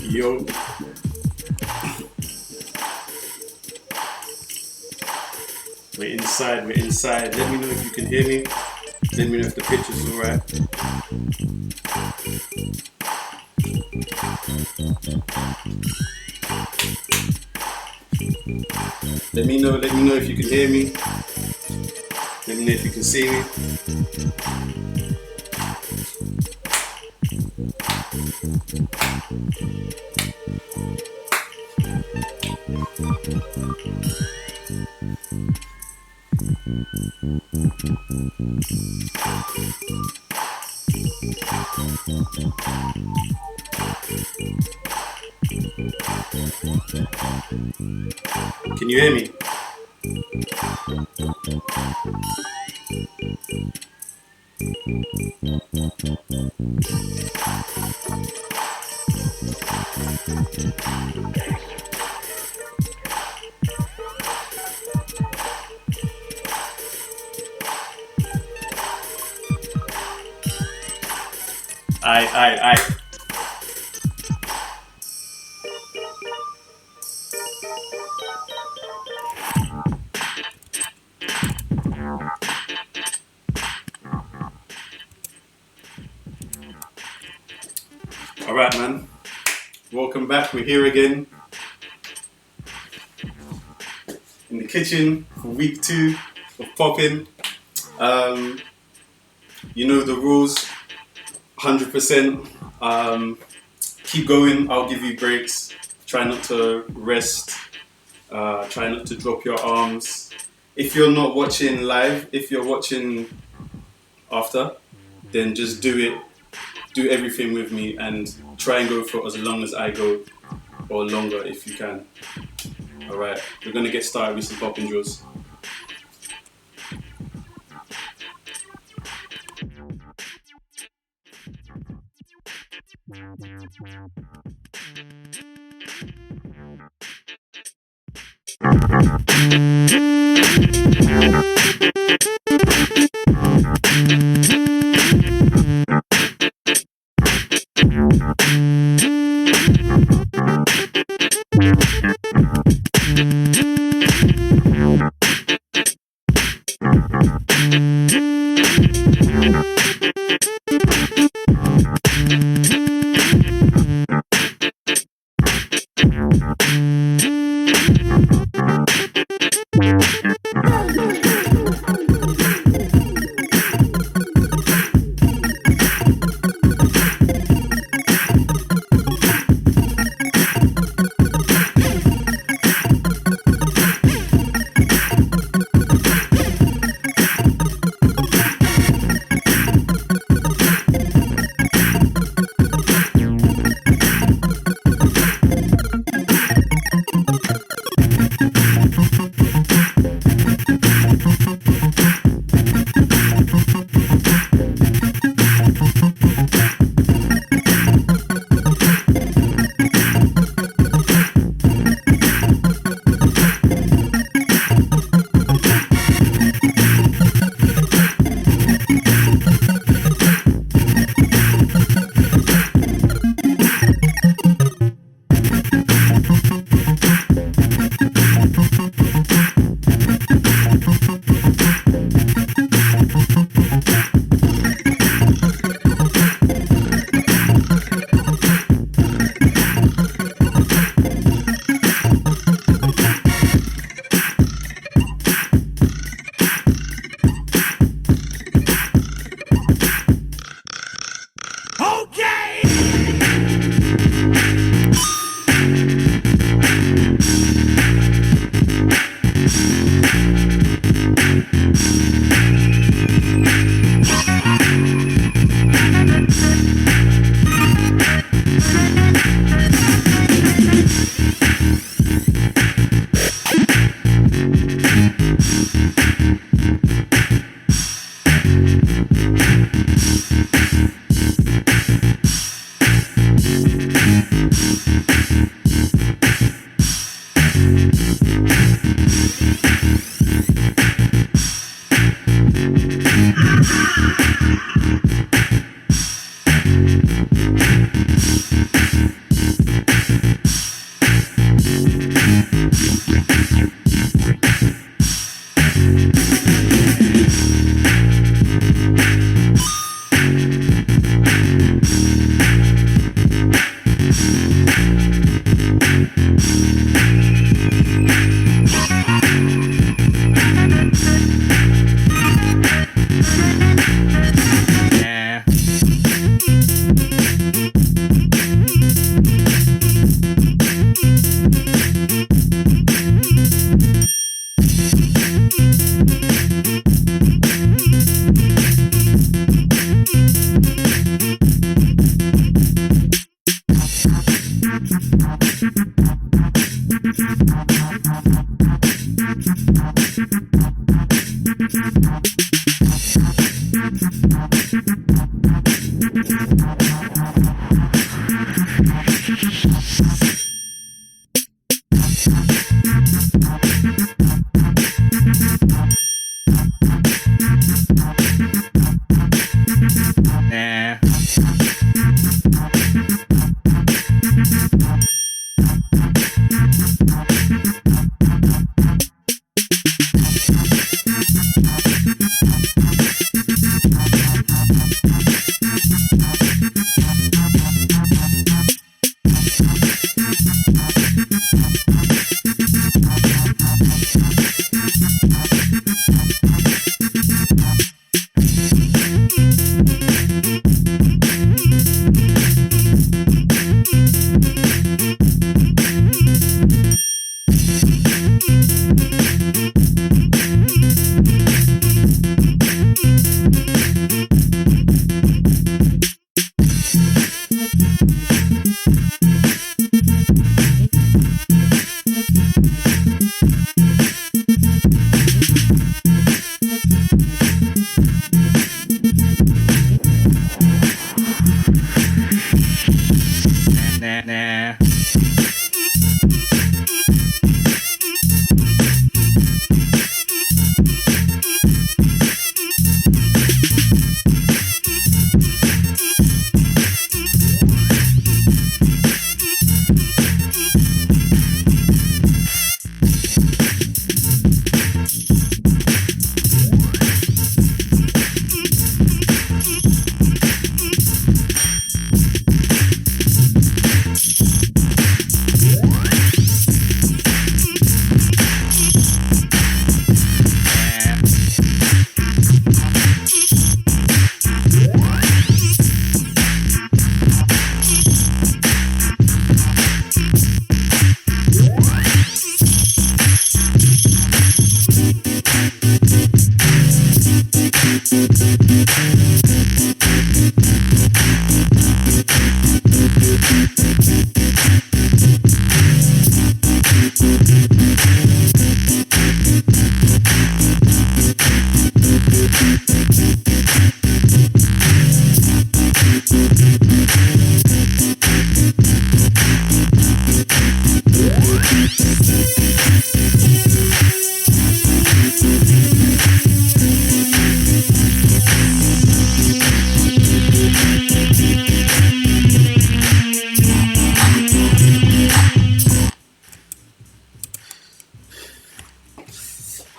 Yo. We're inside, we're inside. Let me know if you can hear me. Let me know if the picture's alright. Let me know if you can hear me. Let me know if you can see me. Can you hear me? Aye. Alright, man. Welcome back. We're here again in the kitchen for week 2 of popping. You know the rules. 100%. Keep going. I'll give you breaks. Try not to rest. Try not to drop your arms. If you're not watching live, if you're watching after, then just do it. Do everything with me and try and go for as long as I go, or longer if you can. Alright, we're gonna get started with some popping drills.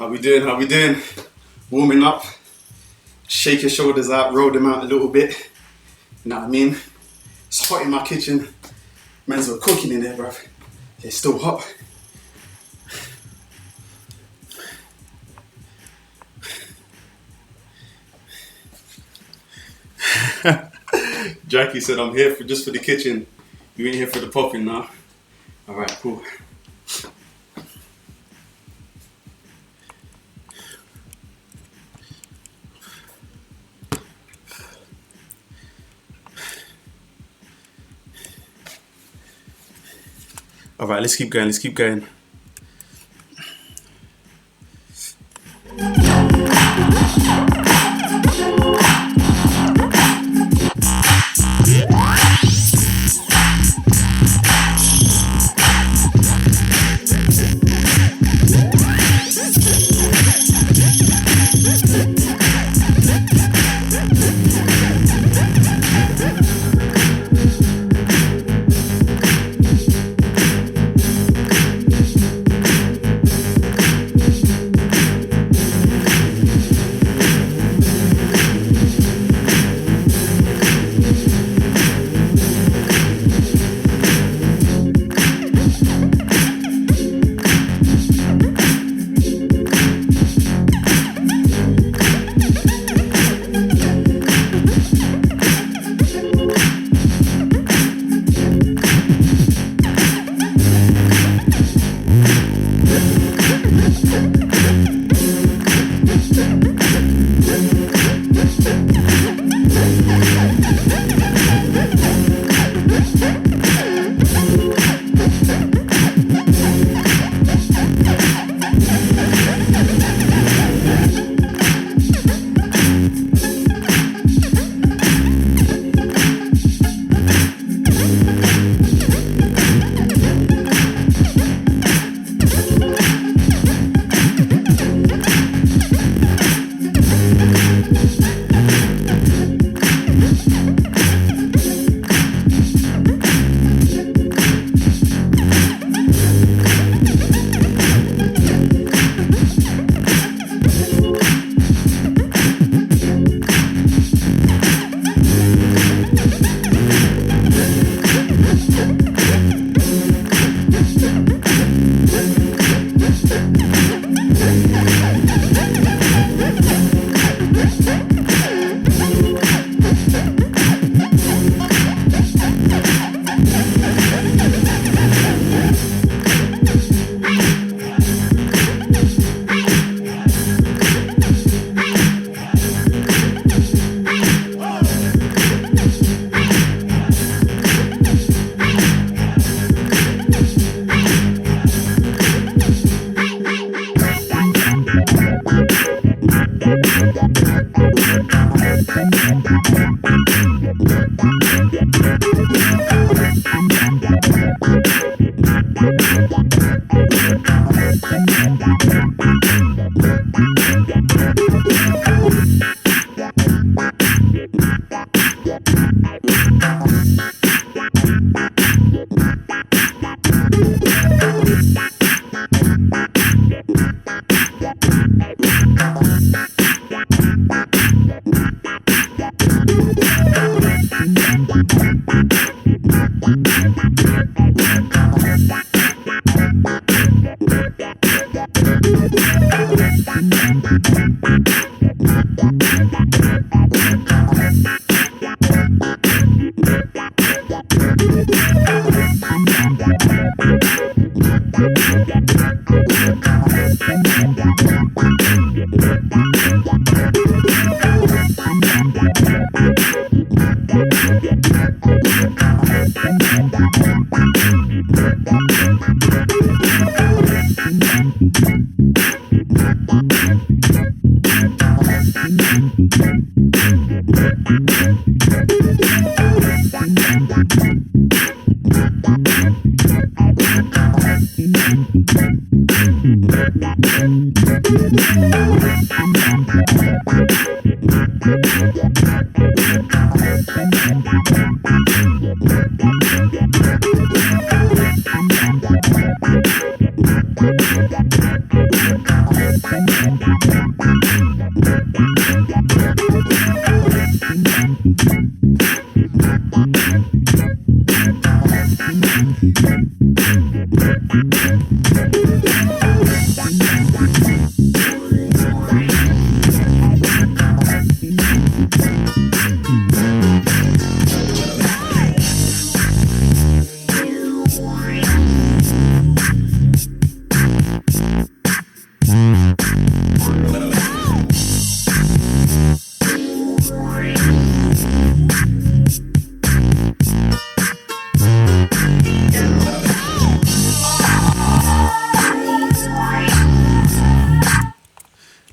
How we doing? How we doing? Warming up. Shake your shoulders out, roll them out a little bit. You know what I mean? It's hot in my kitchen. Man's well cooking in there, bruv. It's still hot. Jackie said, I'm here just for the kitchen. You ain't here for the popping now. Alright, cool. Alright, let's keep going, let's keep going.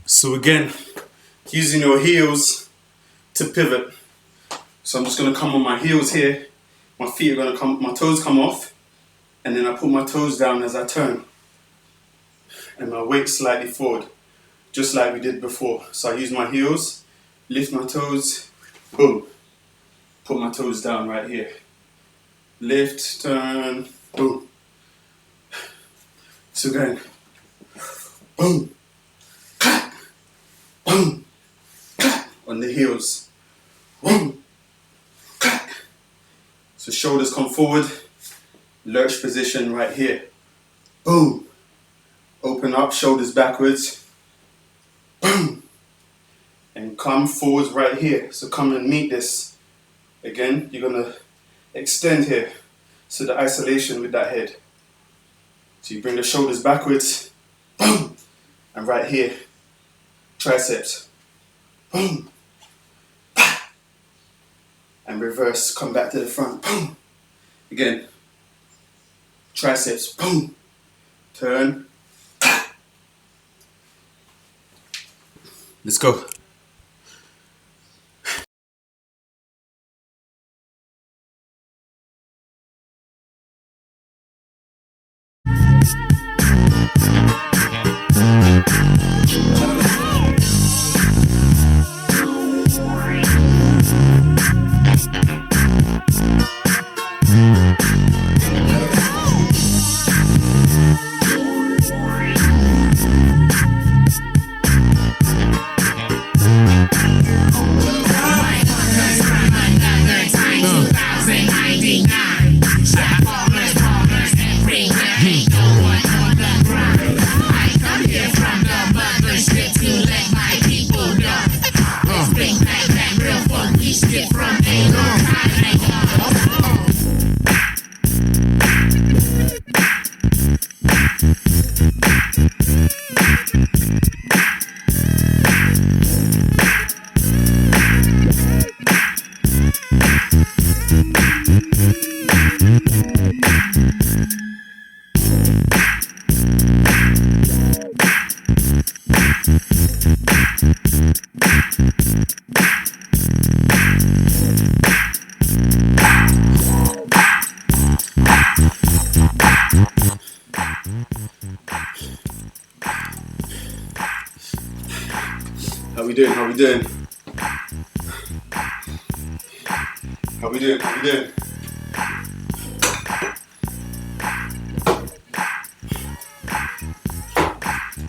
So again, using your heels to pivot. So I'm just going to come on my heels here. My feet are going to come, my toes come off, and then I put my toes down as I turn. And my weight slightly forward, just like we did before. So I use my heels, lift my toes, boom. Put my toes down right here. Lift, turn, boom. So again, boom. Boom, clap on the heels. Boom, clap. So shoulders come forward, lurch position right here. Boom. Open up, shoulders backwards. Boom. And come forwards right here. So come and meet this. Again, you're gonna extend here. So the isolation with that head. So you bring the shoulders backwards. Boom. And right here. Triceps, boom, bah. And reverse, come back to the front, boom. Again, triceps, boom, turn, bah. Let's go. we doing? How we doing? How we doing? How we doing?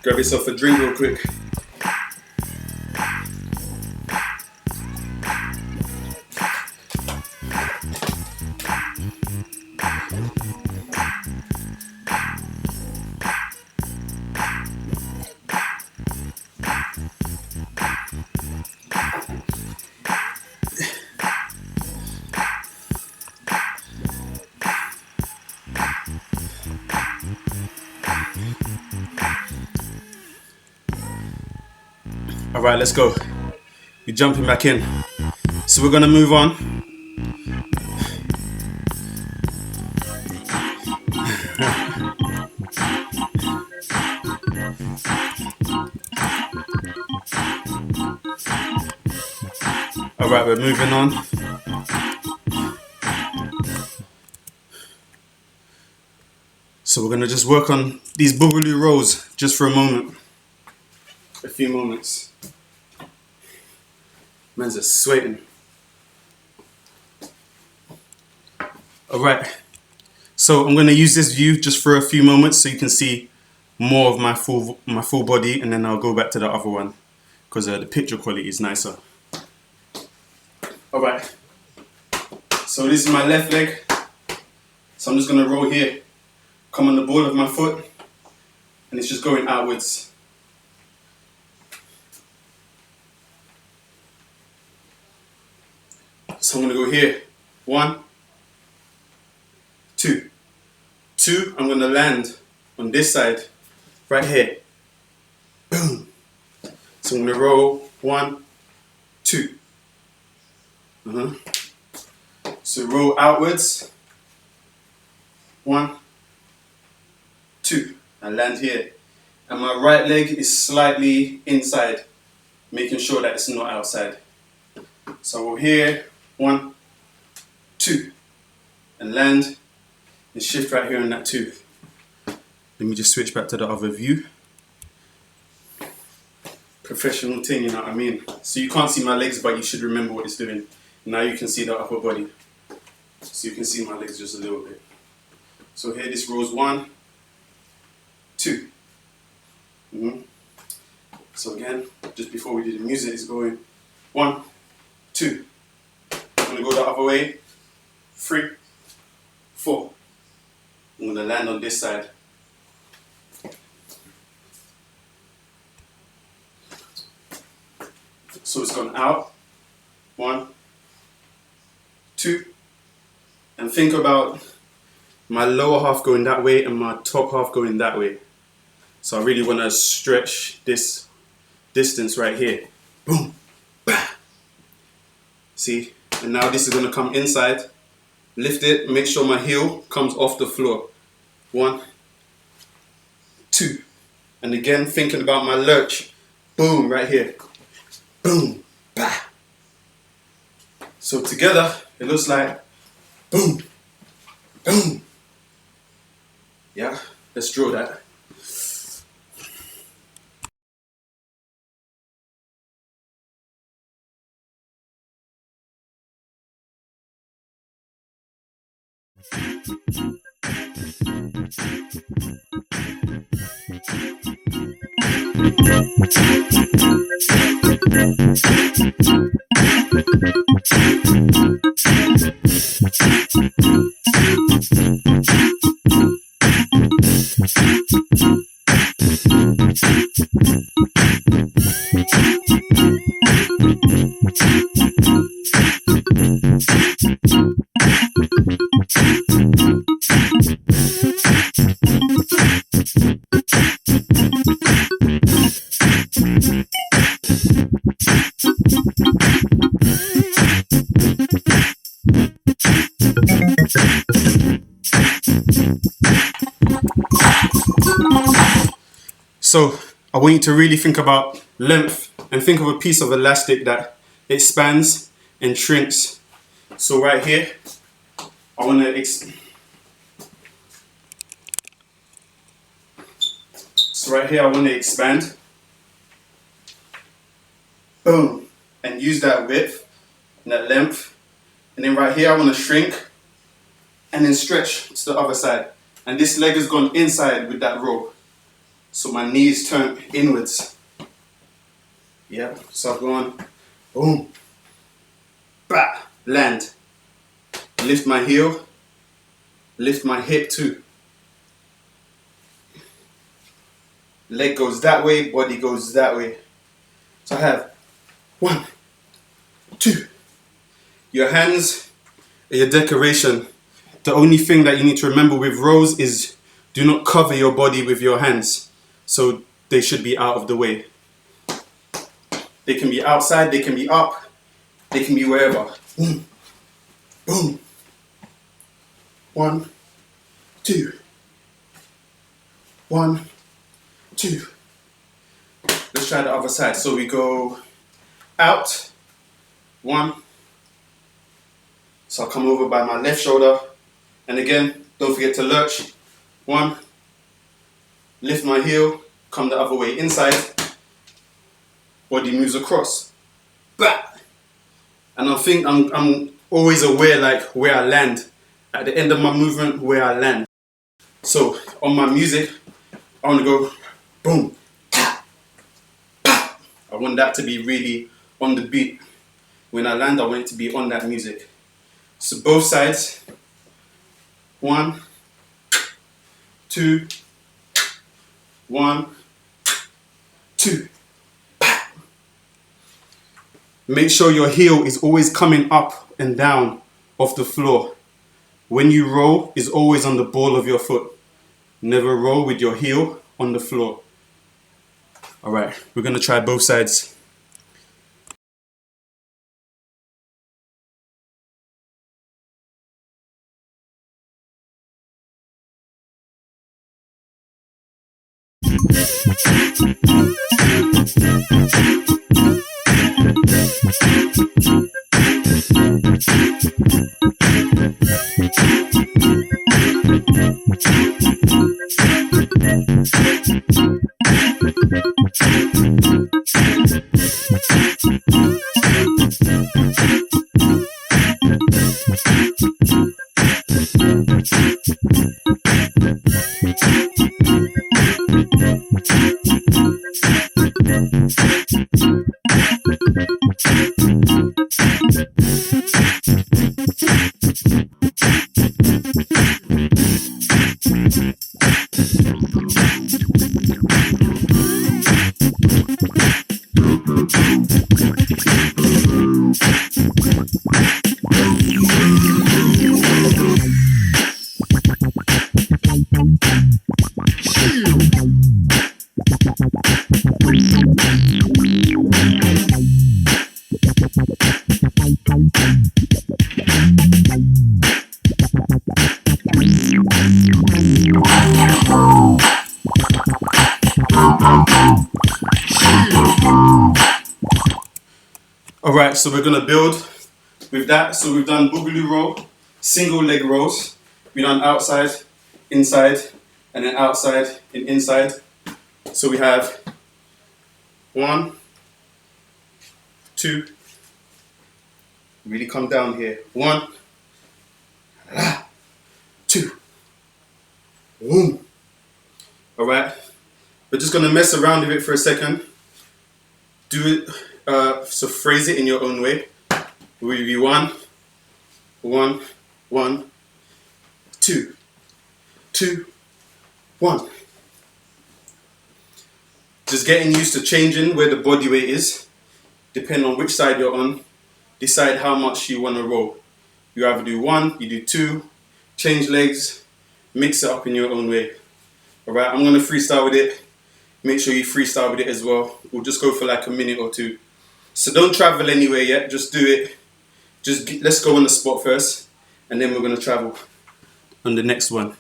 Grab yourself a drink real quick. All right, let's go. We're jumping back in. So we're gonna move on. All right, we're moving on. So we're gonna just work on these boogaloo rolls just for a moment. A few moments. Man's just sweating. All right. So I'm gonna use this view just for a few moments so you can see more of my full body, and then I'll go back to the other one because the picture quality is nicer. All right. So this is my left leg. So I'm just gonna roll here, come on the ball of my foot, and it's just going outwards. So I'm gonna go here. 1, 2. 2, I'm gonna land on this side, right here. Boom. So I'm gonna roll 1, 2. So roll outwards. 1, 2. I land here. And my right leg is slightly inside, making sure that it's not outside. So we're here. 1, 2. And land and shift right here on that 2. Let me just switch back to the other view. Professional thing, you know what I mean? So you can't see my legs, but you should remember what it's doing. Now you can see the upper body. So you can see my legs just a little bit. So here this rolls 1, 2. So again, just before we do the music, it's going 1, 2. I'm gonna go the other way. 3, 4. I'm gonna land on this side. So it's gone out. 1, 2. And think about my lower half going that way and my top half going that way. So I really want to stretch this distance right here. Boom. Bah. See? And now this is going to come inside. Lift it. Make sure my heel comes off the floor. 1, 2. And again, thinking about my lurch. Boom, right here. Boom. Bah. So together, it looks like boom. Boom. Yeah, let's draw that. So I want you to really think about length and think of a piece of elastic that expands and shrinks. So right here, I want to expand. boom, and use that width and that length. And then right here I want to shrink and then stretch to the other side. And this leg has gone inside with that row. So my knees turn inwards. Yeah, so I've gone, boom, bah, land. Lift my heel, lift my hip too. Leg goes that way, body goes that way. So I have 1, 2. Your hands are your decoration. The only thing that you need to remember with rows is do not cover your body with your hands. So they should be out of the way. They can be outside, they can be up, they can be wherever. Boom, boom. 1, 2. 1, 2. Let's try the other side. So we go out, 1. So I'll come over by my left shoulder. And again, don't forget to lurch. 1. Lift my heel, come the other way inside. Body moves across. Bah! And I think I'm always aware like where I land. At the end of my movement, where I land. So on my music, I want to go boom, tap, pa. I want that to be really on the beat. When I land, I want it to be on that music. So both sides. 1, 2, 1, 2. Pa. Make sure your heel is always coming up and down off the floor. When you roll, it's always on the ball of your foot. Never roll with your heel on the floor. All right, we're gonna try both sides. Alright, so we're gonna build with that. So we've done boogaloo roll, single leg rolls. We've done outside, inside, and then outside and inside. So we have 1, 2. Really come down here. 1, 2. Boom. Alright, we're just gonna mess around with it for a second. Do it. So phrase it in your own way. Will be 1, 1, 1, 2, 2, 1. Just getting used to changing where the body weight is, depending on which side you're on. Decide how much you want to roll. You either do 1, you do 2, change legs, mix it up in your own way. Alright, I'm gonna freestyle with it. Make sure you freestyle with it as well. We'll just go for like a minute or 2. So don't travel anywhere yet, just do it. Let's go on the spot first, and then we're gonna travel on the next one.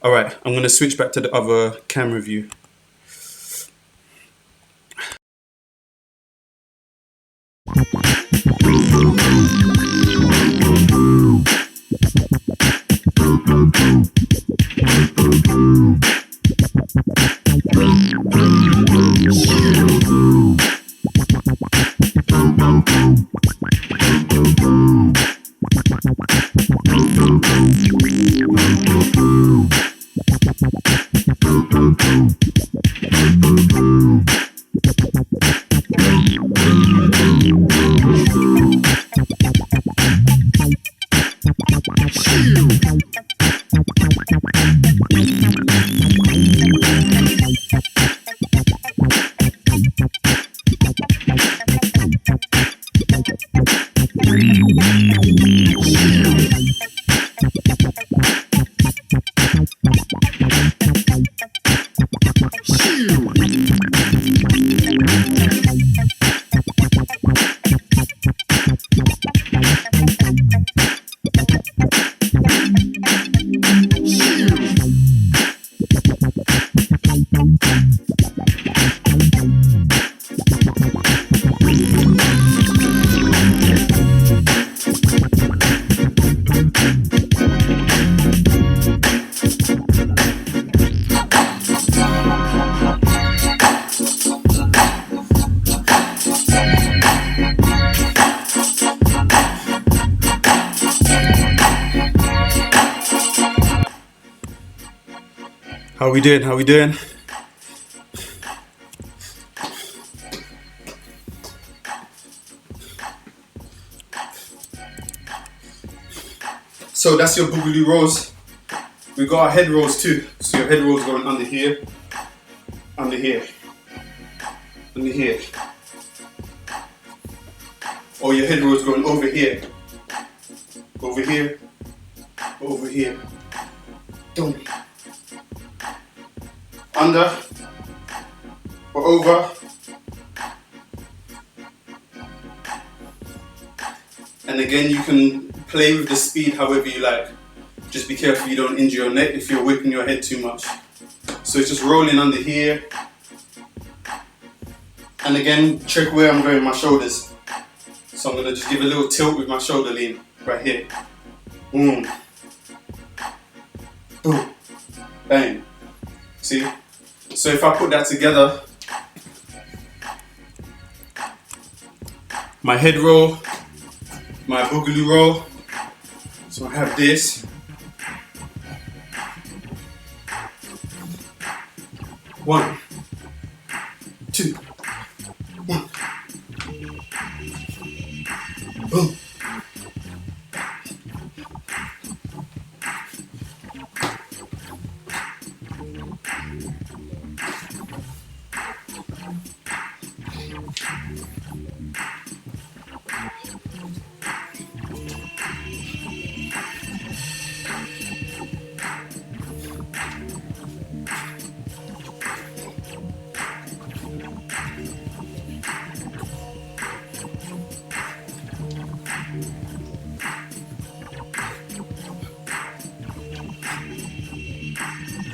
All right, I'm gonna switch back to the other camera view. How we doing? How we doing? So that's your boogaloo rolls. We got our head rolls too. So your head rolls going under here, under here, under here. Or your head rolls going over here, over here, over here. Boom. Under or over. And again, you can play with the speed however you like. Just be careful you don't injure your neck if you're whipping your head too much. So it's just rolling under here. And again, check where I'm going with my shoulders. So I'm going to just give a little tilt with my shoulder lean right here. Boom. Boom. Bang. See? So if I put that together, my head roll, my boogaloo roll, so I have this. One, two, one, boom.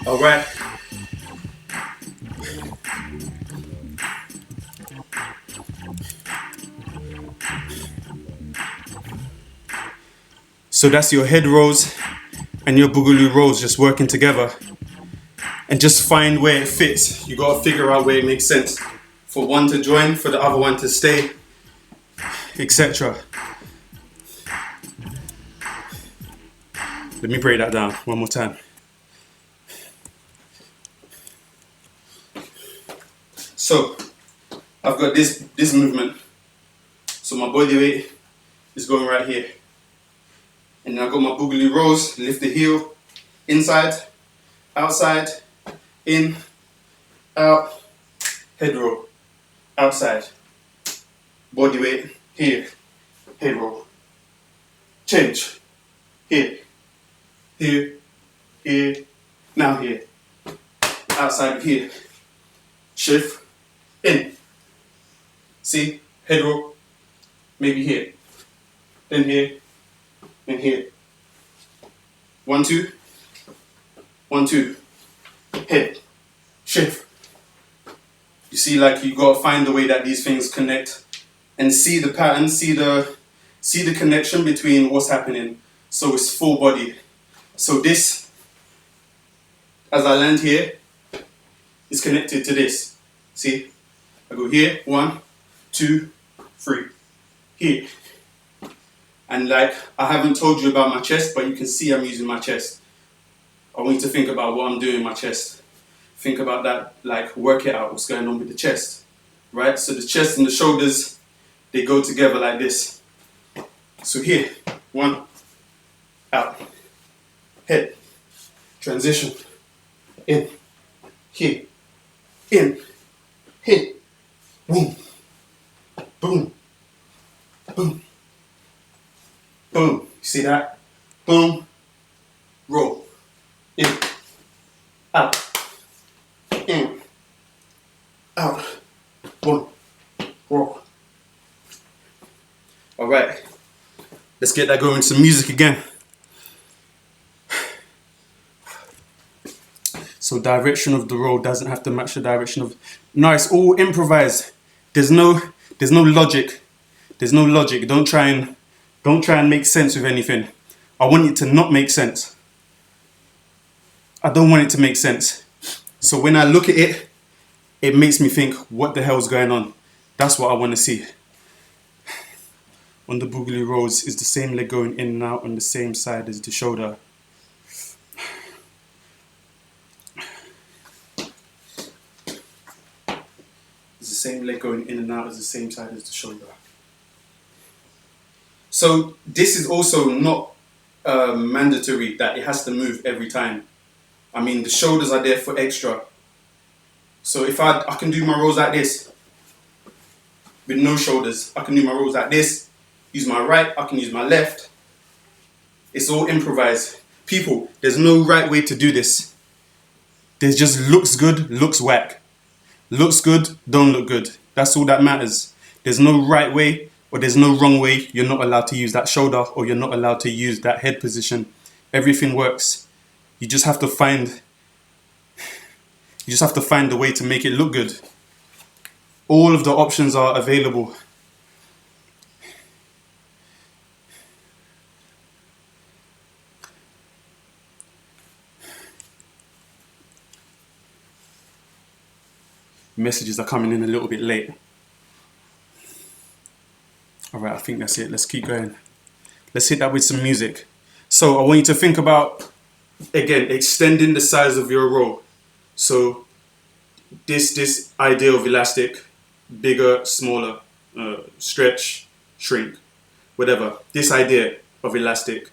All right. So that's your head rolls and your boogaloo rolls just working together. And just find where it fits. You gotta figure out where it makes sense. For one to join, for the other one to stay, etc. Let me break that down one more time. So I've got this movement. So my body weight is going right here. And then I've got my boogaloo rolls, lift the heel, inside, outside, in, out, head roll, outside, body weight, here, head roll, change, here, here, here, now here, outside of here, shift, in, see, head roll, maybe here, then here, and here. 1, 2, 1, 2, head, shift. You see, like you gotta find the way that these things connect and see the pattern, see the connection between what's happening. So it's full body. So this, as I land here, is connected to this. See, I go here, 1, 2, 3, here. And like, I haven't told you about my chest, but you can see I'm using my chest. I want you to think about what I'm doing in my chest. Think about that, like work it out, what's going on with the chest, right? So the chest and the shoulders, they go together like this. So here, 1, out, head, transition, in, here, in, here, boom, boom, boom, boom. You see that? Boom, roll, in, out, in, out, boom, roll. All right, let's get that going. Some music again. So direction of the roll doesn't have to match the direction of. No, it's all improvised. There's no logic. There's no logic. Don't try and make sense with anything. I want it to not make sense. I don't want it to make sense. So when I look at it, it makes me think, what the hell's going on? That's what I want to see. On the boogaloo rolls, is the same leg going in and out on the same side as the shoulder? Is the same leg going in and out as the same side as the shoulder? So this is also not mandatory that it has to move every time. I mean, the shoulders are there for extra. So if I can do my rolls like this with no shoulders. I can do my rolls like this. Use my right, I can use my left. It's all improvised. People, there's no right way to do this. There's just looks good, looks whack. Looks good, don't look good. That's all that matters. There's no right way or there's no wrong way. You're not allowed to use that shoulder or you're not allowed to use that head position. Everything works. You just have to find the way to make it look good. All of the options are available. Messages are coming in a little bit late. All right, I think that's it. Let's keep going. Let's hit that with some music. So I want you to think about, again, extending the size of your roll. So this idea of elastic, bigger, smaller, stretch, shrink, whatever. This idea of elastic.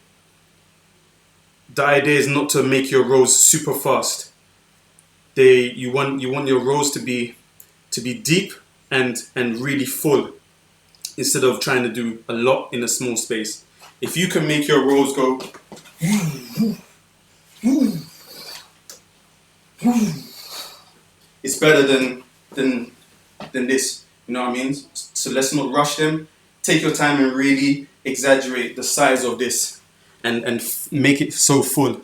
The idea is not to make your rolls super fast. You want your rolls to be deep and really full, instead of trying to do a lot in a small space. If you can make your rolls go it's better than this. You know what I mean? So let's not rush them. Take your time and really exaggerate the size of this and make it so full.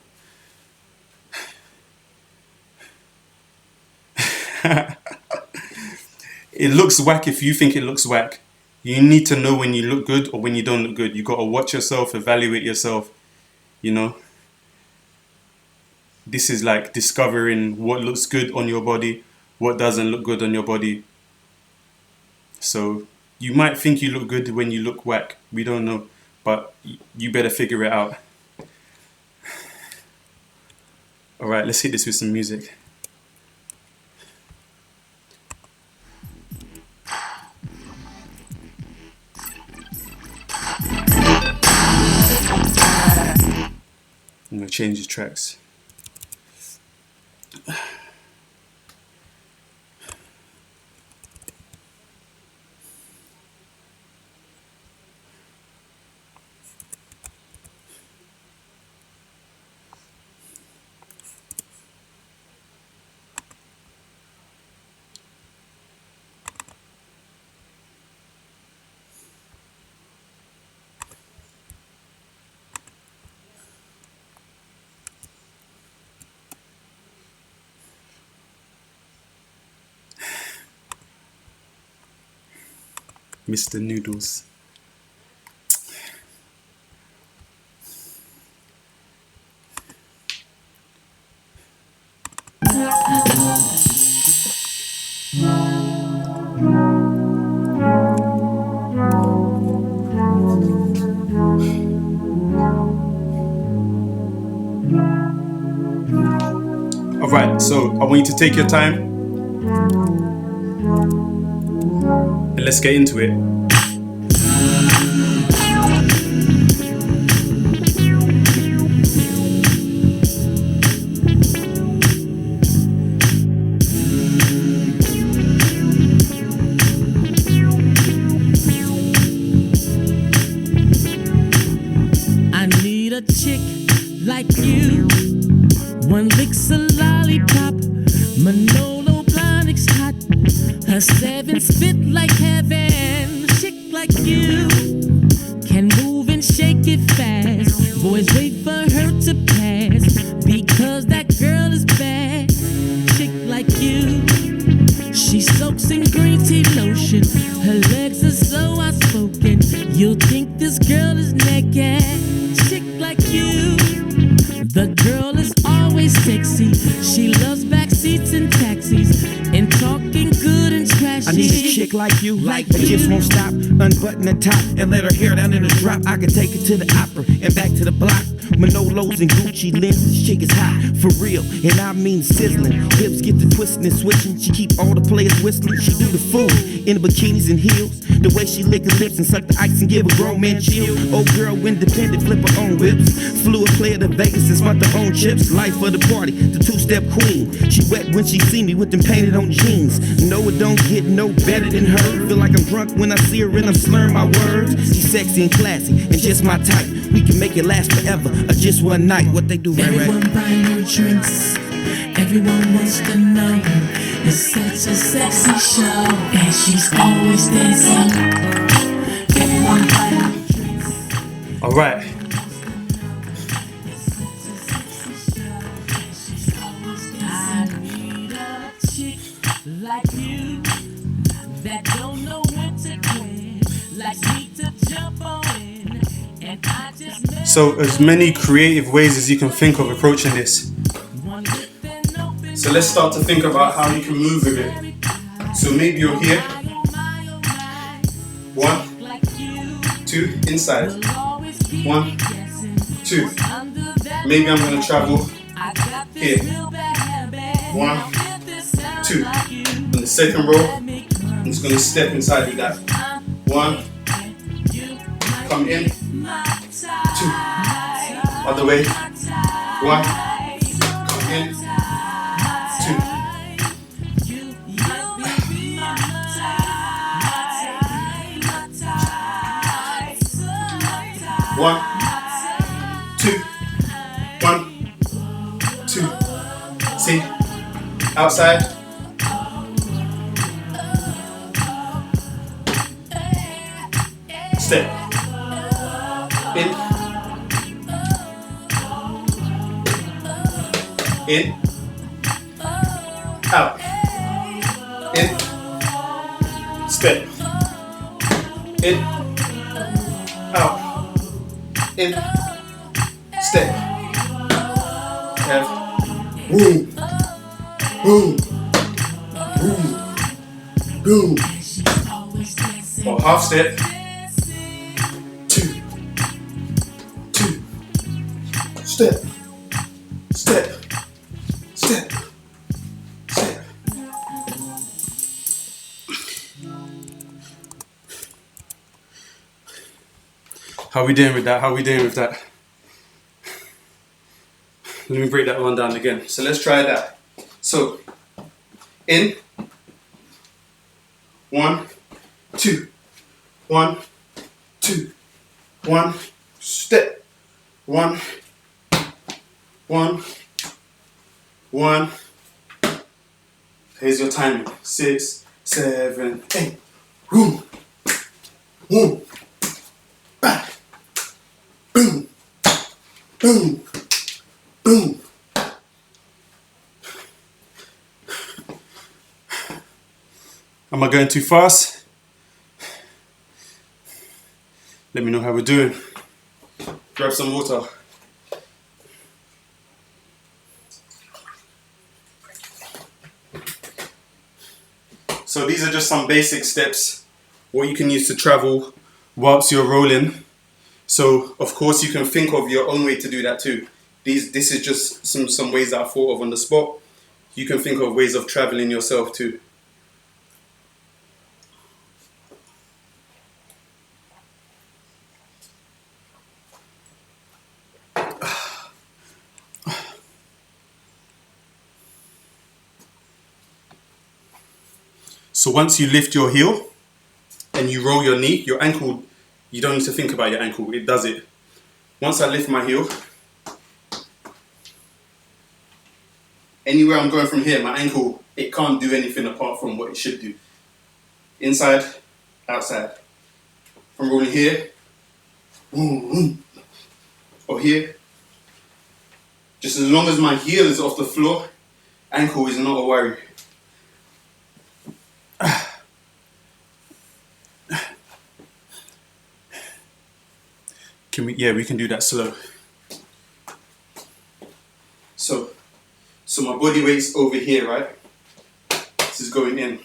It looks whack if you think it looks whack. You need to know when you look good or when you don't look good. You got to watch yourself, evaluate yourself, you know. This is like discovering what looks good on your body, what doesn't look good on your body. So you might think you look good when you look whack. We don't know, but you better figure it out. All right, let's hit this with some music. I'm going to change the tracks. Mr. Noodles. All right, so I want you to take your time and let's get into it. need a chick like you. One lick's a lollipop, Manolo Blahnik's hot. Her seven spit like heaven. Chick like you can move and shake it fast. Boys wait for her to pass because that girl is bad. Chick like you, she soaks in green tea lotion. Her legs are so outspoken, you'll think this girl is naked. Chick like you, the girl is always sexy. She loves backseats and taxis and talking good and trashy. I need a chick like you, that just won't stop. Unbutton the top and let her hair down in a drop. I can take her to the opera and back to the block. Manolos and Gucci lenses, chick is hot, for real, and I mean sizzling. Hips get to twisting and switching. She keep all the players whistling. She do the fool in the bikinis and heels. The way she lick her lips and suck the ice and give a grown man chill. Old girl independent, flip her own whips. Flew a player to Vegas and spent her own chips. Life of the party, the two-step queen. She wet when she see me with them painted on jeans. No, it don't get no better than her. Feel like I'm drunk when I see her and I'm slurring my words. She's sexy and classy and just my type. We can make it last forever or just one night. What they do, right? Everyone buying her drinks. Everyone wants to know. It's such a sexy show, and she's always dancing. Everyone buying her drinks. All right. I need a chick like you that don't know when to quit, like me to jump on in, and I just met. So as many creative ways as you can think of approaching this. So let's start to think about how you can move with it. So maybe you're here. 1, 2, inside. 1, 2. Maybe I'm going to travel here. 1, 2. On the second row, I'm just going to step inside with that. 1. Come in. 2. Other way. 1. Come in. 2. 1, 2, 1, 2. See? Outside. Step. In. In. Out. In. Step. In. Out. In. Step. Have. Boom. Boom. Boom. Boom. Or half step. 2. 2. Step. Step. Step. Step. How we doing with that? How we doing with that? Let me break that one down again. So let's try that. So, in. 1, 2. 1, 2. 1. Step. 1. 1. 1. Here's your timing. 6, 7, 8. Boom. Boom. Back. Boom. Boom. Boom. Am I going too fast? Let me know how we're doing. Grab some water. So these are just some basic steps, what you can use to travel whilst you're rolling. So of course you can think of your own way to do that too. This is just some ways that I thought of on the spot. You can think of ways of traveling yourself too. So once you lift your heel and you roll your knee, your ankle, you don't need to think about your ankle, it does it. Once I lift my heel, anywhere I'm going from here, my ankle, it can't do anything apart from what it should do. Inside, outside. I'm rolling here, or here. Just as long as my heel is off the floor, ankle is not a worry. We can do that slow. So my body weight's over here, right? This is going in.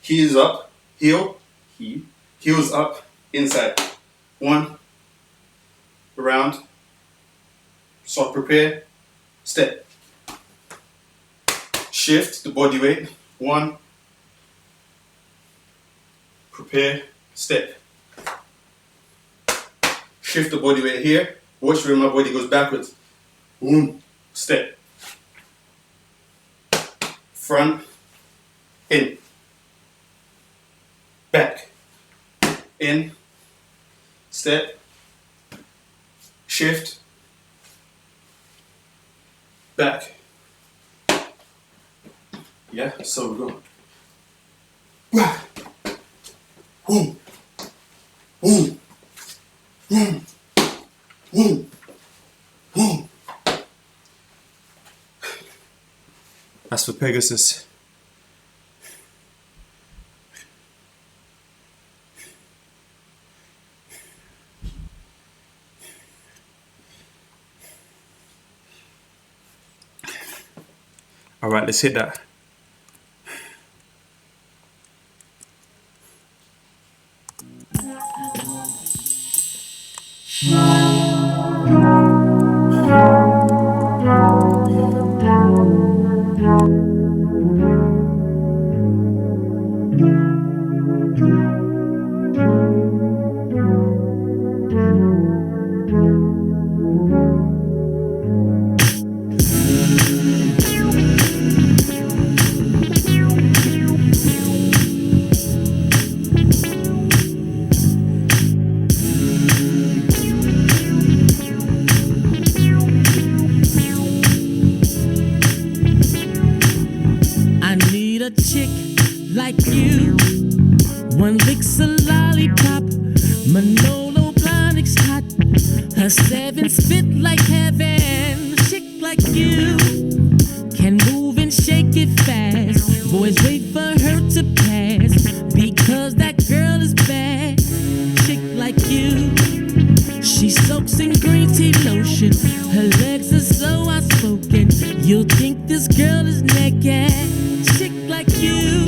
Heels up, heels up, inside. 1, around. So prepare, step. Shift the body weight. 1, prepare, step. Shift the body weight here. Watch where my body goes backwards. Boom, step. Front, in. Back, in, step, shift, back. Yeah, so we're going. Boom, boom, boom, boom, boom. That's for Pegasus. All right, let's hit that. I need a chick like you. One lick's a lollipop. Manolo Blahnik's hot. Her sevens fit like heaven. Chick like you can move and shake it fast. Boys wait for her to pass because that girl is bad. Chick like you, she soaks in green tea lotion. Her legs are so outspoken, you'll think this girl is naked. Chick like you,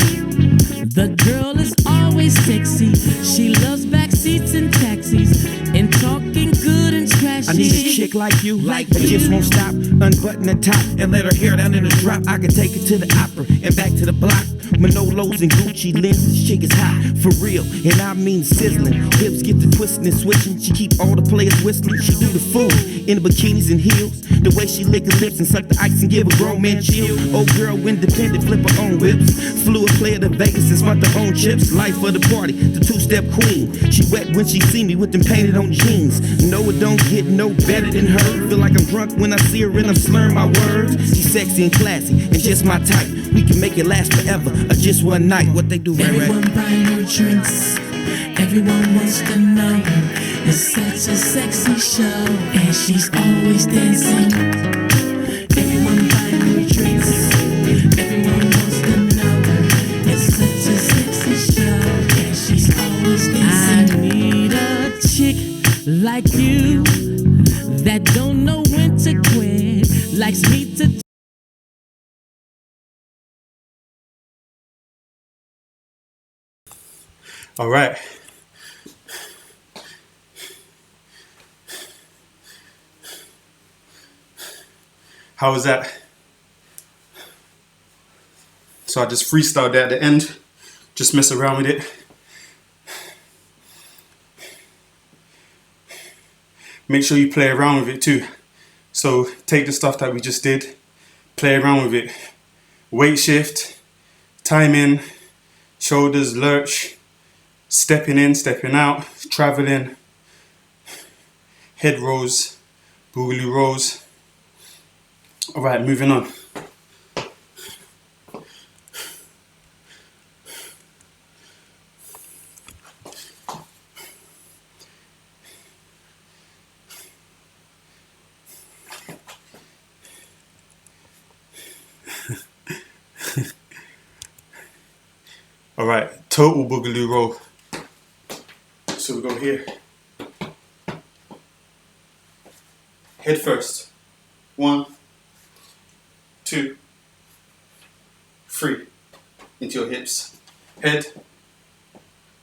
the girl is always sexy. She loves backseats and taxis and talking good and trashy. I need a chick like you, that just won't stop. Unbutton the top and let her hair down in a drop. I can take her to the opera and back to the block. Manolos and Gucci lenses, this chick is hot, for real, and I mean sizzling. Hips get to twisting and switching. She keep all the players whistling. She do the fool in the bikinis and heels. The way she lick her lips and suck the ice and give a grown man chill. Old girl independent, flip her own whips. Flew a player to Vegas and spent her own chips. Life of the party, the two-step queen. She wet when she see me with them painted on jeans. No, it don't get no better than her. Feel like I'm drunk when I see her and I'm slurring my words. She's sexy and classy and just my type. We can make it last forever or just one night. What they do, Everyone buying her drinks. Everyone wants to know. It's such a sexy show, and she's always dancing. Everyone buying her drinks. Everyone wants to know. It's such a sexy show, and she's always dancing. I need a chick like you that don't know when to quit, likes me to. All right. How was that? So I just freestyled that at the end. Just mess around with it. Make sure you play around with it too. So take the stuff that we just did, play around with it. Weight shift, timing, shoulders, lurch, stepping in, stepping out, traveling, head rolls, boogaloo rolls. Alright, moving on. Alright, total boogaloo roll. So we go here. Head first. 1, 2, 3. Into your hips. Head,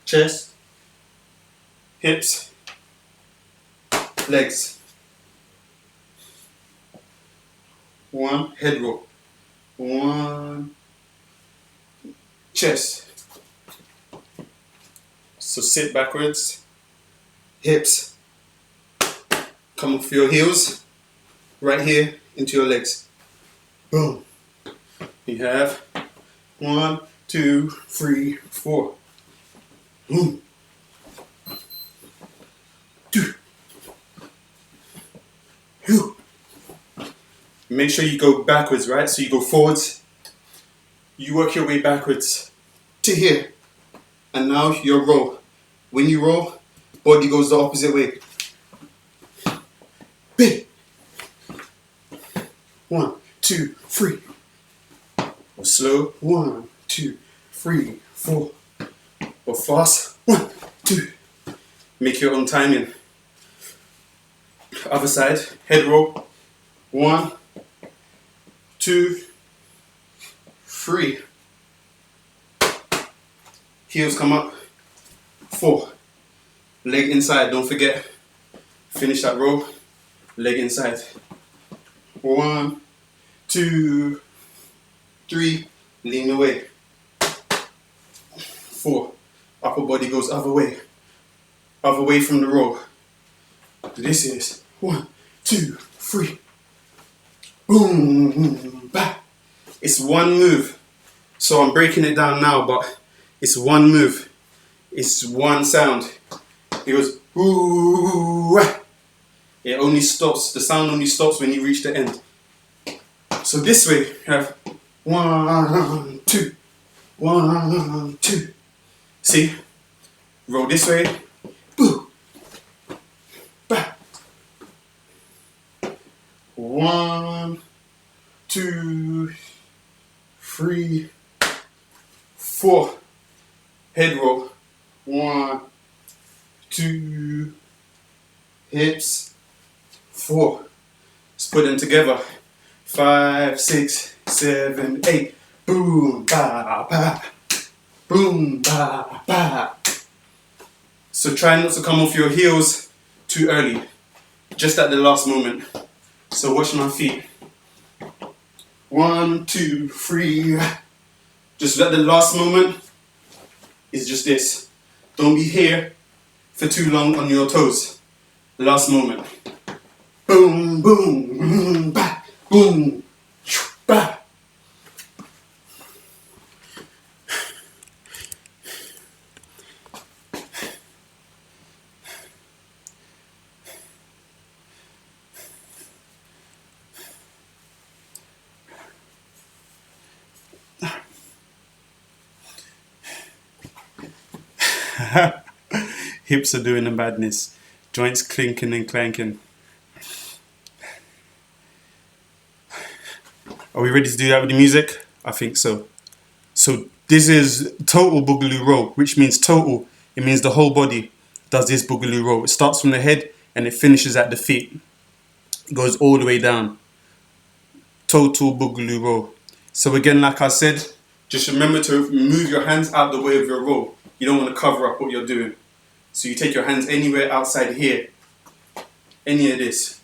chest, hips, legs. 1, head roll. 1, chest. So sit backwards, hips, come off your heels, right here into your legs. Boom. You have 1, 2, 3, 4. Boom. 2. Make sure you go backwards, right? So you go forwards, you work your way backwards to here, and now your roll. When you roll, body goes the opposite way. Big. 1, 2, 3. Or slow. 1, 2, 3, 4. Or fast. 1, 2. Make your own timing. Other side. Head roll. 1, 2, 3. Heels come up. 4. Leg inside, don't forget. Finish that row. Leg inside. 1, 2, 3. Lean away. 4. Upper body goes other way. Other way from the row. This is 1, 2, 3. Boom, back. It's one move. So I'm breaking it down now, but it's one move. It's one sound. It goes ooh. It only stops. The sound only stops when you reach the end. So this way, you have 1, 2, 1, 2. See? Roll this way. Boo. Back. 1, 2, 3, 4. Head roll. 1, 2, hips. 4. Let's put them together. 5, 6, 7, 8. Boom, ba, ba. Boom, ba, ba. So try not to come off your heels too early. Just at the last moment. So watch my feet. 1, 2, 3. Just at the last moment. It's just this. Don't be here for too long on your toes. Last moment. Boom, boom, boom, ba, boom, ba. Hips are doing the madness. Joints clinking and clanking. Are we ready to do that with the music? I think so. So this is total boogaloo roll, which means total. It means the whole body does this boogaloo roll. It starts from the head and it finishes at the feet. It goes all the way down. Total boogaloo roll. So again, like I said, just remember to move your hands out the way of your roll. You don't want to cover up what you're doing. So you take your hands anywhere outside here. Any of this.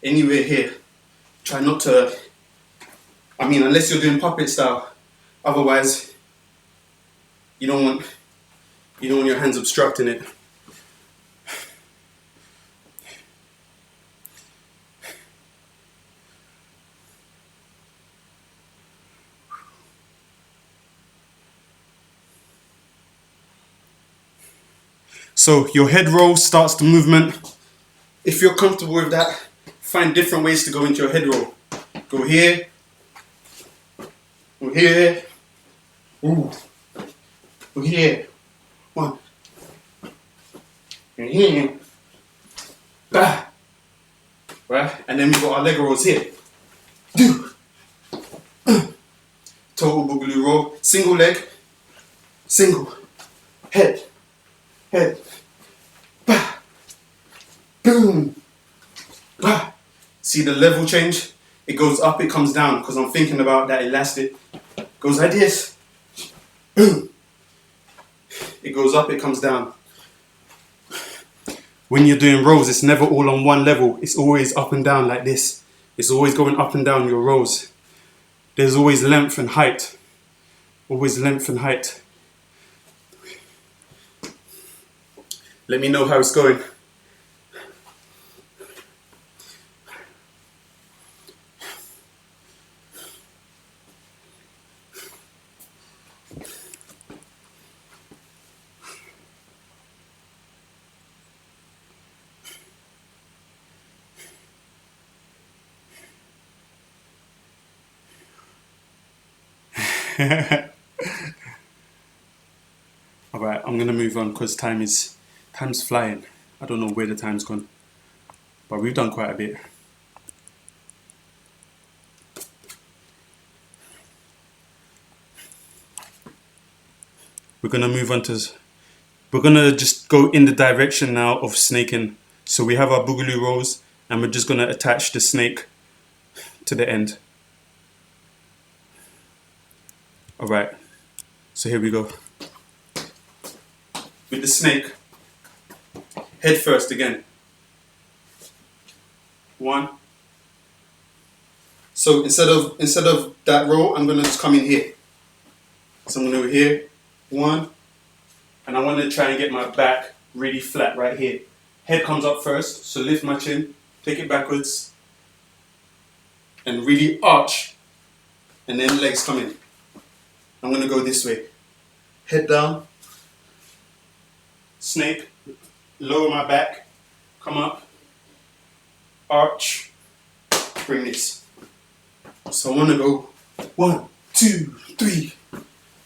Anywhere here. Try not to, unless you're doing puppet style. Otherwise, you don't want your hands obstructing it. So your head roll starts the movement. If you're comfortable with that, find different ways to go into your head roll. Go here, go here, ooh, go here, one, and here, bah, right? And then we've got our leg rolls here. Do, total boogaloo roll, single leg, single, head, head, bah, boom, bah. See the level change? It goes up, it comes down, because I'm thinking about that elastic. Goes like this, boom. It goes up, it comes down. When you're doing rolls, it's never all on one level. It's always up and down like this. It's always going up and down your rolls. There's always length and height. Always length and height. Let me know how it's going. Alright, I'm gonna move on because time's flying. I don't know where the time's gone. But we've done quite a bit. We're gonna just go in the direction now of snaking. So we have our boogaloo rolls and we're just gonna attach the snake to the end. Alright, so here we go. With the snake, head first again. One. So instead of that roll, I'm gonna just come in here. So I'm gonna go here, one, and I wanna try and get my back really flat right here. Head comes up first, so lift my chin, take it backwards, and really arch, and then legs come in. I'm gonna go this way. Head down, snake, lower my back, come up, arch, bring this. So I wanna go 1, 2, 3,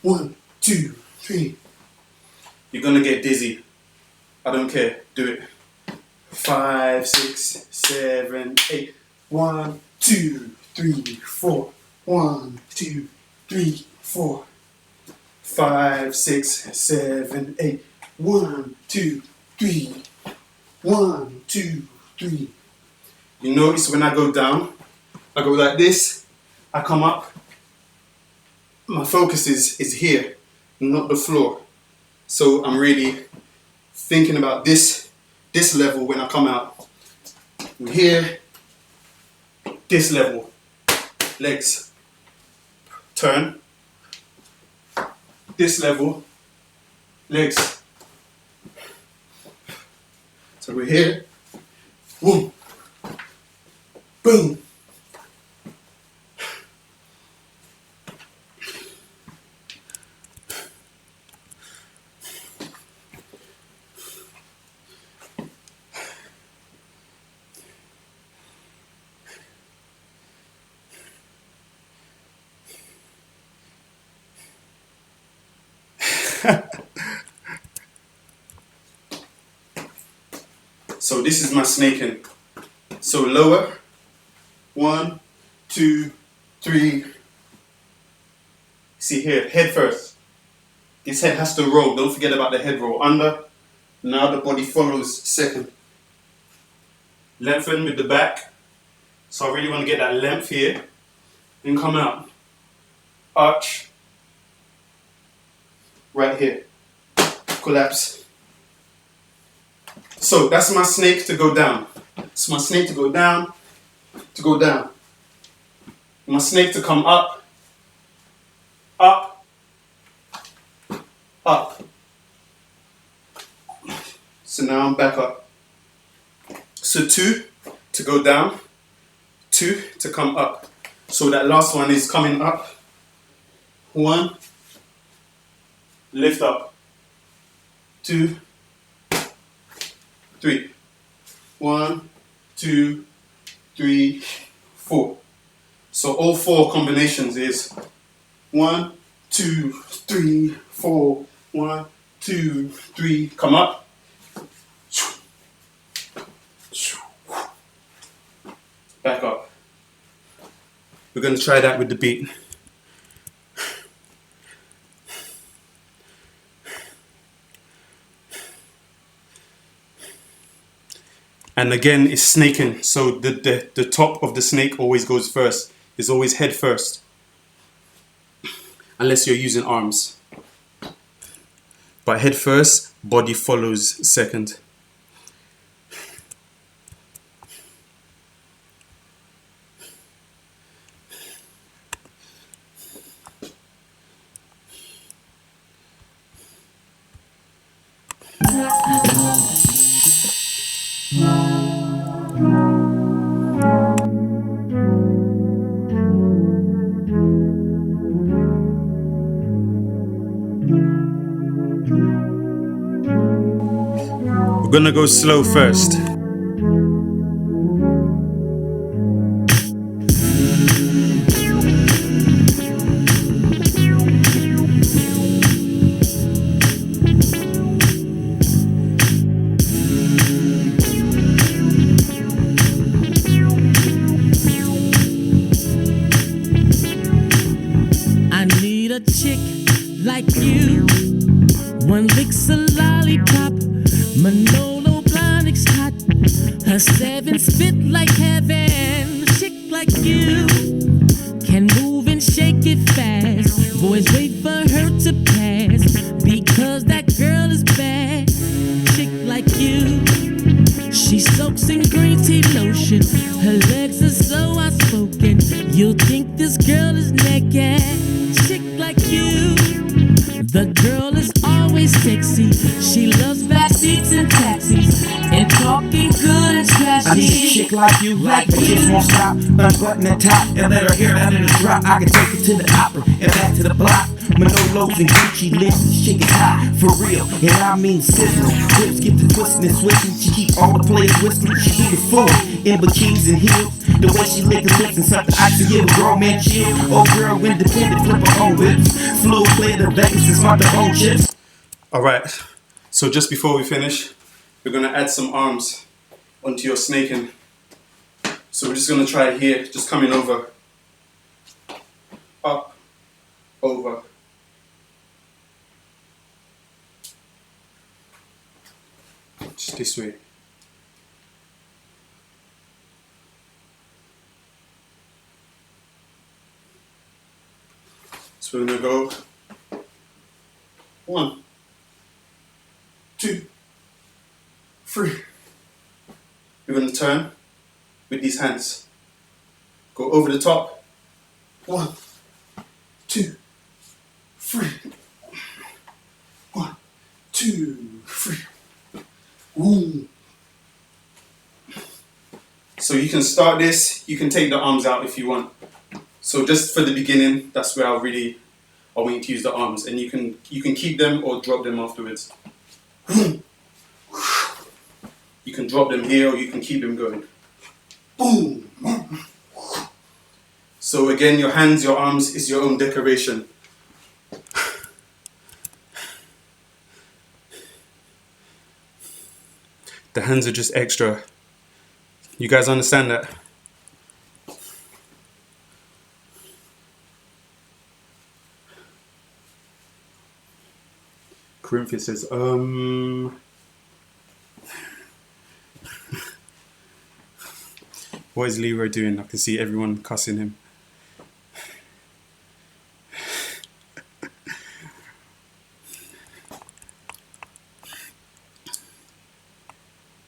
1, 2, 3. You're gonna get dizzy. I don't care, do it. 5, 6, 7, 8. 1, 2, 3, 4. 1, 2, 3, 4. 5, 6, 7, 8. 1, 2, 3. 1, 2, 3. You notice when I go down, I go like this, I come up. My focus is here, not the floor. So I'm really thinking about this level when I come out. Here, this level. Legs. Turn. This level. Legs. So we're here. Boom. Boom. So this is my snaking. So lower, 1, 2, 3. See here, head first. This head has to roll. Don't forget about the head roll. Under. Now the body follows second. Lengthen with the back. So I really want to get that length here. And come out. Arch. Right here. Collapse. So that's my snake to go down. It's my snake to go down, to go down. My snake to come up, up, up. So now I'm back up. So 2 to go down, 2 to come up. So that last one is coming up. 1, lift up. 2, 3. 1, 2, 3, 4. So all 4 combinations is 1, 2, 3, 4. 1, 2, 3. Come up. Back up. We're going to try that with the beat. And again, it's snaking. So the top of the snake always goes first. It's always head first. Unless you're using arms. But head first, body follows second. We're gonna go slow first. I need a chick like you. One lick's a lollipop. Manolo Blahnik's hot. Her 7 spit like heaven. Chick like you can move and shake it fast. Boys wait for her to pass because that girl is bad. Chick like you, she soaks in green tea lotion. Her legs are so outspoken, you'll think this girl is naked. Chick like you, the girl is always sexy. She loves backseats and taxis and talking good and trashy. I need a chick like you, like the kids won't stop. Unbutton the top and let her hair down in the drop. I can take her to the opera and back to the block. Manolos and Gucci lips, this chick is hot, for real, and I mean sizzle. Hips get to twisting and switching, she keep all the players whistling. She do the full in bikinis and heels. The way she lick her lips and something I can give a grown man chill. Oh girl, independent, flip her own whips. Flew play the Vegas and smart her own chips. Alright, so just before we finish, we're gonna add some arms onto your snaking. So we're just gonna try it here, just coming over. Up, over. Just this way. So we're gonna go 1, 2, 3. We're gonna turn with these hands. Go over the top. 1, 2, 3. 1, 2, 3. Ooh. So you can start this, you can take the arms out if you want. So just for the beginning, that's where I want you to use the arms, and you can keep them or drop them afterwards. You can drop them here or you can keep them going. Boom. So again, your hands, your arms is your own decoration. The hands are just extra. You guys understand that? Corinthia says, What is Leroy doing? I can see everyone cussing him.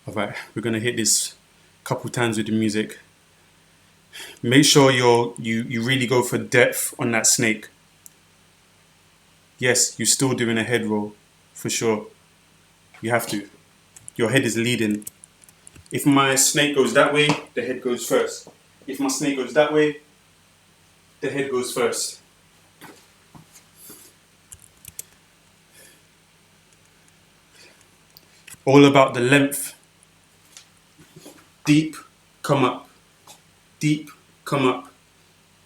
Alright, we're gonna hit this a couple times with the music. Make sure you really go for depth on that snake. Yes, you're still doing a head roll, for sure. You have to. Your head is leading. If my snake goes that way, the head goes first. If my snake goes that way, the head goes first. All about the length deep, come up, deep, come up,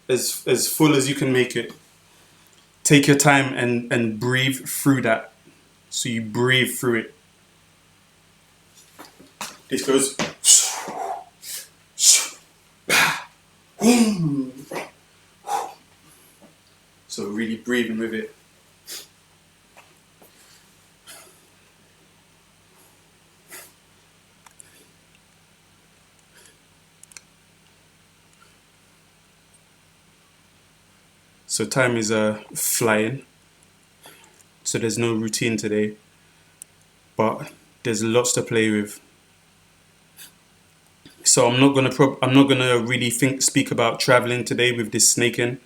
as full as you can make it. Take your time and breathe through that. So you breathe through it. This goes. So really breathing with it. So time is flying. So there's no routine today, but there's lots to play with. So I'm not gonna really speak about traveling today with this snaking,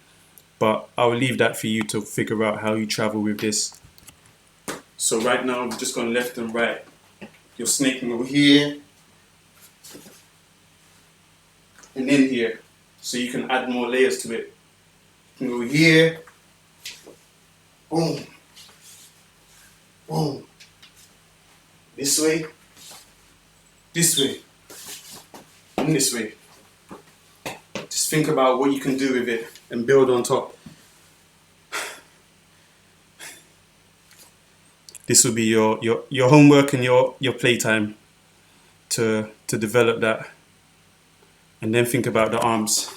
but I'll leave that for you to figure out how you travel with this. So right now we're just going left and right. You're snaking over here and then here, so you can add more layers to it. You can go here, boom, boom, this way, and this way. Just think about what you can do with it and build on top. This will be your homework and your playtime to develop that. And then think about the arms.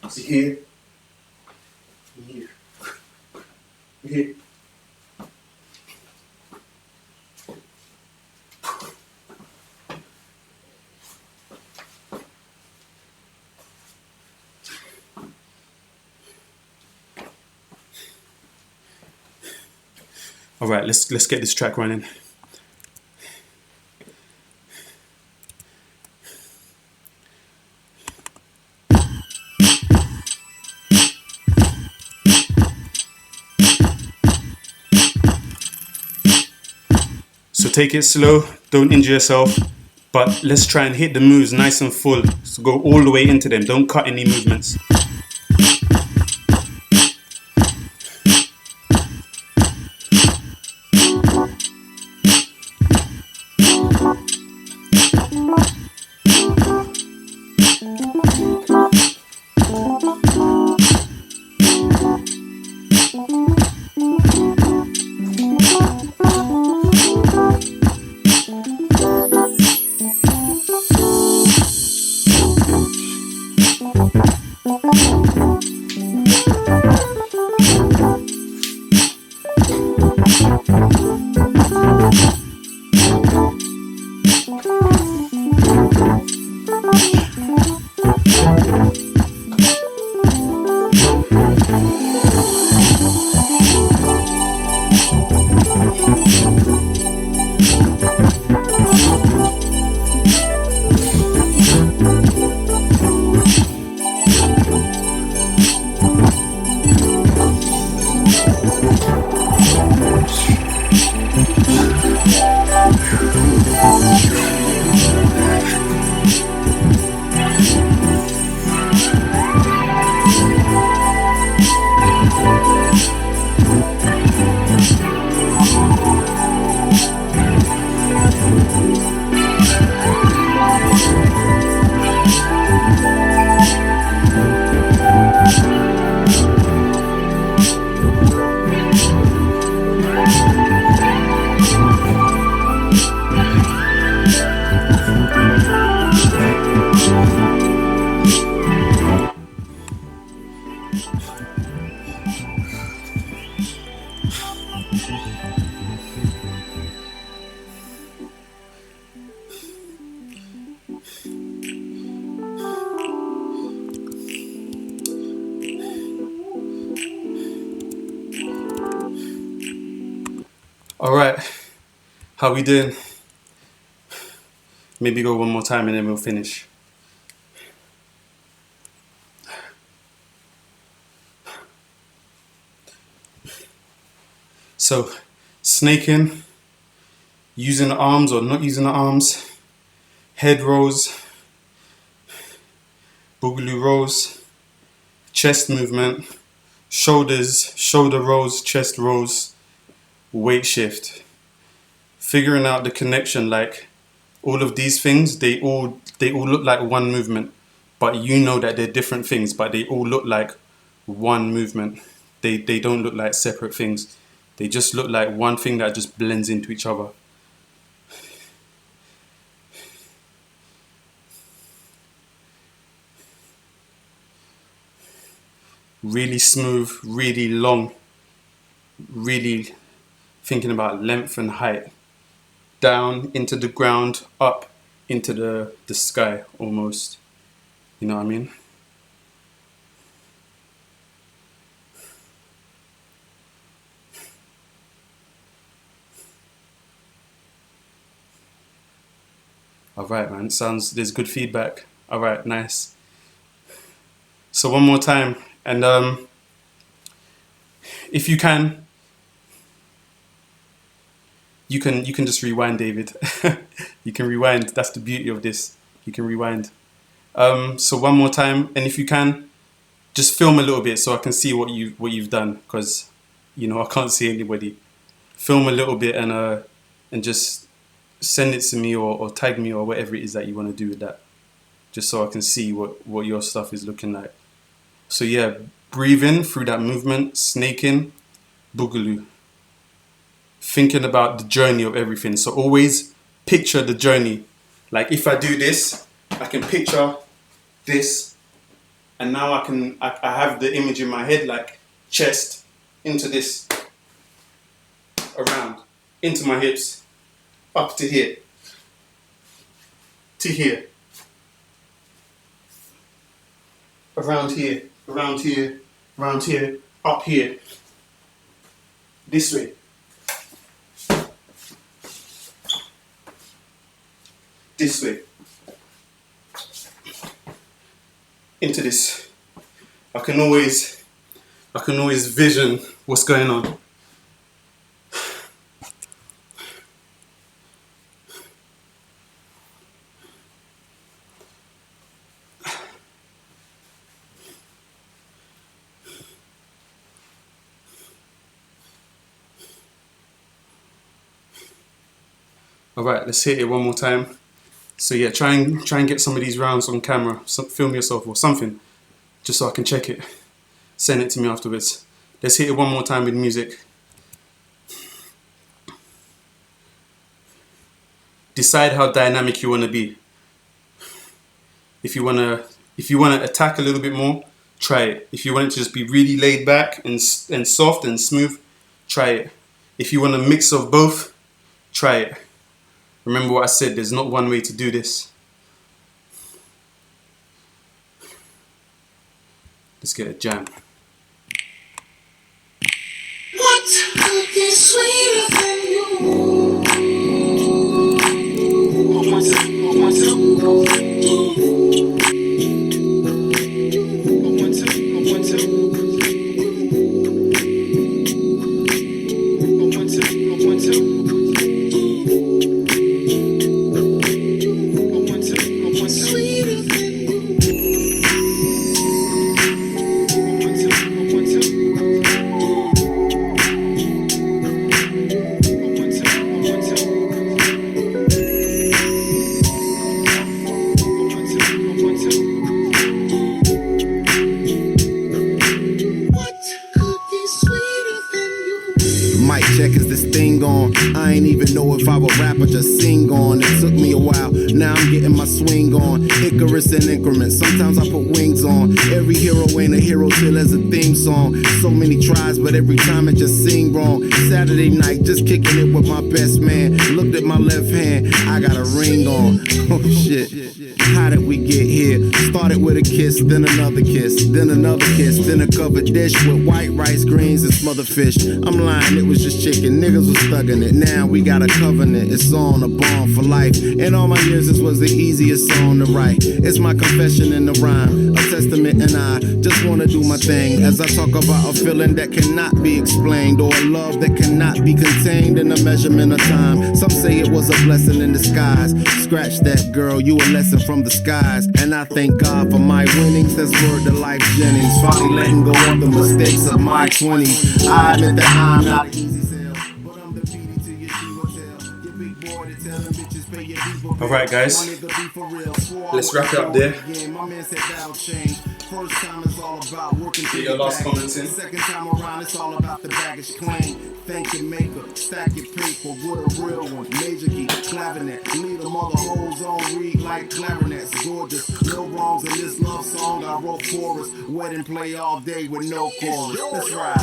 See here, here, here. All right, let's get this track running. So take it slow, don't injure yourself, but let's try and hit the moves nice and full. So go all the way into them, don't cut any movements. All right, how we doing? Maybe go one more time and then we'll finish. So, snaking, using the arms or not using the arms, head rolls, boogaloo rolls, chest movement, shoulders, shoulder rolls, chest rolls, weight shift. Figuring out the connection, like all of these things, they all look like one movement, but you know that they're different things, but they all look like one movement. They don't look like separate things. They just look like one thing that just blends into each other. Really smooth, really long, really thinking about length and height. Down into the ground, up into the sky almost. You know what I mean? Alright, man, there's good feedback. Alright, nice. So one more time, and if you can, you can just rewind, David. You can rewind. That's the beauty of this. You can rewind. So one more time, and if you can, just film a little bit so I can see what you've done, because I can't see anybody. Film a little bit and just send it to me or tag me or whatever it is that you want to do with that, just so I can see what your stuff is looking like. So yeah, breathe in through that movement, snake in, boogaloo. Thinking about the journey of everything. So always picture the journey. Like if I do this, I can picture this, and now I have the image in my head, like chest into this, around, into my hips, up to here, around here, around here, around here, up here, this way. This way. Into this. I can always vision what's going on. Alright, let's hit it one more time. So yeah, try and get some of these rounds on camera. Film yourself or something, just so I can check it. Send it to me afterwards. Let's hit it one more time with music. Decide how dynamic you want to be. If you wanna attack a little bit more, try it. If you want it to just be really laid back and soft and smooth, try it. If you want a mix of both, try it. Remember what I said, there's not one way to do this. Let's get a jam. What could be sweeter than you? I ain't even know if I would rap or just sing on. It took me a while, now I'm getting my swing on. Icarus in increments, sometimes I put wings on. Every hero ain't a hero till there's a theme song. So many tries, but every time it just sing wrong. Saturday night, just kicking it with my best man. Looked at my left hand, I got a ring on. Oh shit, how did we get here? Started with a kiss, then another kiss, then another kiss, then a covered dish with white rice, greens, and smothered fish. I'm lying, it was just chicken, niggas was thugging it. Now we got a covenant, it's on a bond for life. In all my years, this was the easiest song to write. It's my confession in the rhyme, a testament, and I just wanna do my thing. As I talk about a feeling that cannot be explained, or a love that cannot be contained in a measurement of time. Some say it was a blessing in disguise. Scratch that, girl, you a lesson from the skies. And I thank God for my winnings, that's word to Life Jennings. Finally letting go of the mistakes of my 20s. I admit that I'm not an easy sell, but I'm the beauty to your hotel. Your big boy to tell them bitches pay your people Alright guys, let's wrap it up there. Get your last comments in. Second time around, it's all about the baggage claim. Thank your maker, stack your paper with a real one. Major key, clavinet, lead them all the hoes on read like clarinets. Gorgeous, no wrongs in this love song. I wrote chorus, wedding play all day with no chorus. Let's ride.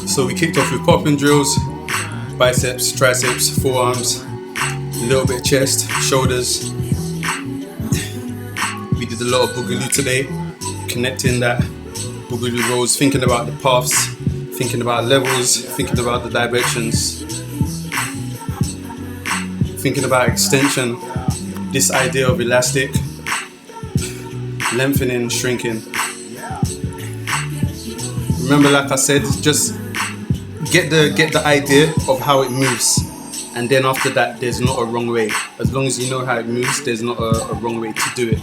So we kicked off with popping drills, biceps, triceps, forearms, a little bit of chest, shoulders. We did a lot of boogaloo today, connecting that boogaloo rolls, thinking about the paths, thinking about levels, thinking about the directions, thinking about extension, this idea of elastic, lengthening, shrinking. Remember, like I said, just get the idea of how it moves, and then after that there's not a wrong way. As long as you know how it moves, there's not a wrong way to do it.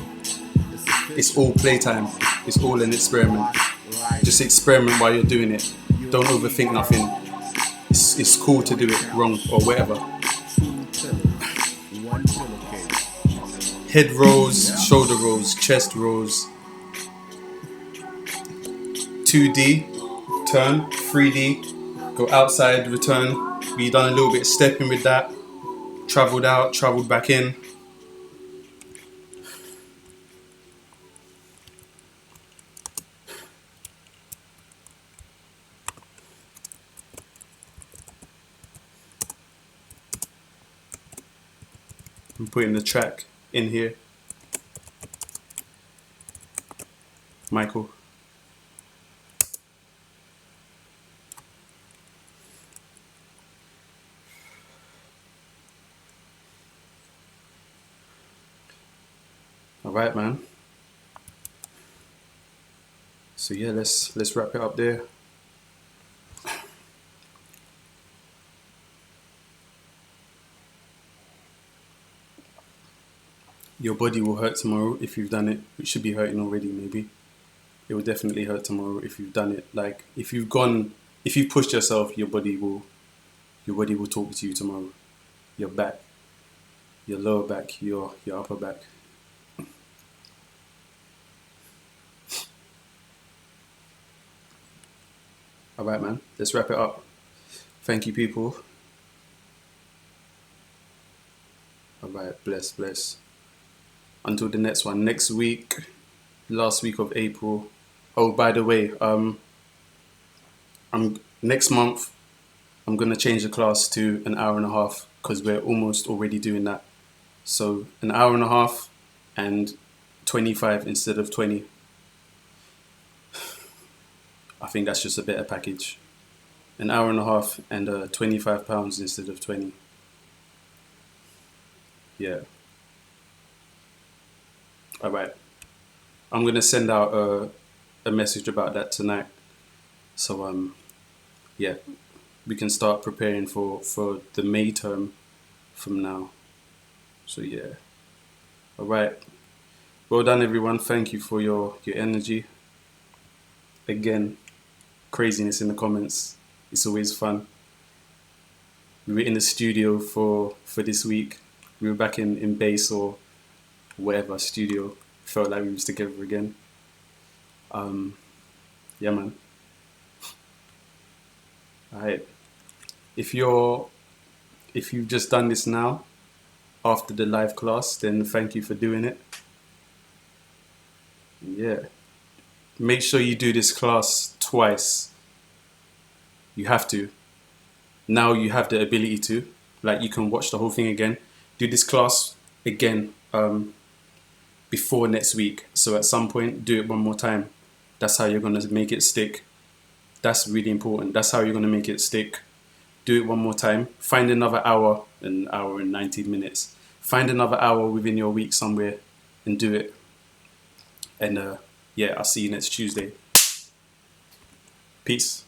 It's all playtime, it's all an experiment. Just experiment while you're doing it. Don't overthink nothing. It's cool to do it wrong or whatever. Head rolls, shoulder rolls, chest rolls, 2D, turn, 3D, go outside, return. We done a little bit of stepping with that. Travelled out, travelled back in. I'm putting the track in here. Michael. All right, man. So yeah, let's wrap it up there. Your body will hurt tomorrow if you've done it. It should be hurting already, maybe. It will definitely hurt tomorrow if you've done it. Like if you've pushed yourself, your body will talk to you tomorrow. Your back, your lower back, your upper back. All right, man. Let's wrap it up. Thank you, people. All right, bless. Until the next one. Next week, last week of April. Oh, by the way, next month I'm gonna change the class to an hour and a half because we're almost already doing that. So an hour and a half and 25 instead of 20. I think that's just a better package. An hour and a half and £25 instead of 20. Yeah. All right. I'm gonna send out a message about that tonight. So yeah, we can start preparing for the May term from now. So yeah. All right. Well done, everyone. Thank you for your energy. Again, craziness in the comments. It's always fun. We were in the studio for this week. We were back in bass or whatever studio. Felt like we was together again. Yeah, man. Alright. If you've just done this now after the live class, then thank you for doing it. Yeah. Make sure you do this class twice. You have to. Now you have the ability to. Like, you can watch the whole thing again. Do this class again before next week. So at some point, do it one more time. That's how you're going to make it stick. That's really important. That's how you're going to make it stick. Do it one more time. Find another hour, an hour and 90 minutes. Find another hour within your week somewhere and do it. And yeah, I'll see you next Tuesday. Peace.